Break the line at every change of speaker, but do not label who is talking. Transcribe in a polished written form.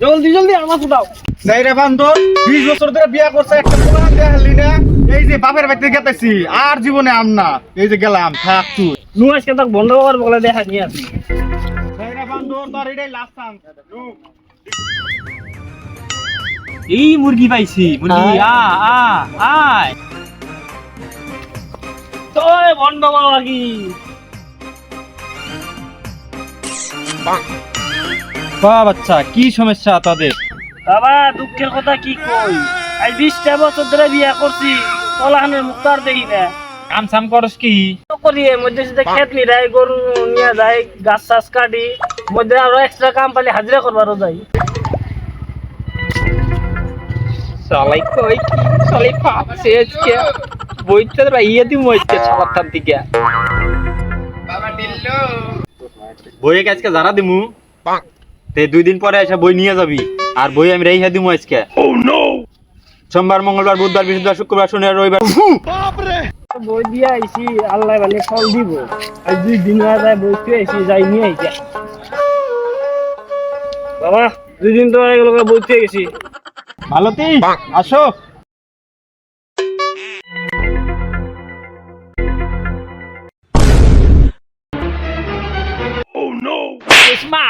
জলদি জলদি আমার ফুটাও।
যাই রে বান্দর 20 বছর ধরে বিয়া করছে একটা পোলা দেখালি না এই যে বাপের বাড়িতে গেতেছি আর জীবনে আম না এই যে গেলাম থাক তুই
নু আজকে তাক বন্ধ করার বলে দেখা নিয়ে আসি।
যাই রে বান্দর তোর এটাই লাস্ট চান্স
এই মুরগি পাইছি মুরগি আয়
তো বন্ধ করা লাগি।
বাহ বাচ্চা কি সমস্যা তোদের?
বাবা দুঃখের কথা কি কই, আজ 20টা বছর ধরে বিয়া করছি, কলাহানের মুক্তার দেখি না।
কাম সাম করস কি?
তো করি মধ্যে সাথে খেত নিরাই গরু নিয়ে যায়, গাছ চাষ কাটি, মধ্যে আরো এক্সট্রা কাম পালে হাজিরা করবারও যাই।
সলাই কই কি সলাই পাচ্ছে আজকে বইতে তোরা ইয়ে দিমু আজকে সবার দিকে বইয়ে আজকে যারা দিমু তে 2 দিন পরে এসে বই নিয়ে যাবি আর বই আমি রেখে দিমু আজকে। সোমবার মঙ্গলবার বুধবার বৃহস্পতিবার শুক্রবার শনিবার রবিবার
বই দিয়ে আইছি, আল্লাহ মানে ফল দিব। আজ 2 দিন হয়ে যায় বই দিয়ে আইছি, যাই নিয়ে আইছি। বাবা 2 দিন তো হয়ে গেল বই দিয়ে গেছি।
ভালোতেই আসো
মা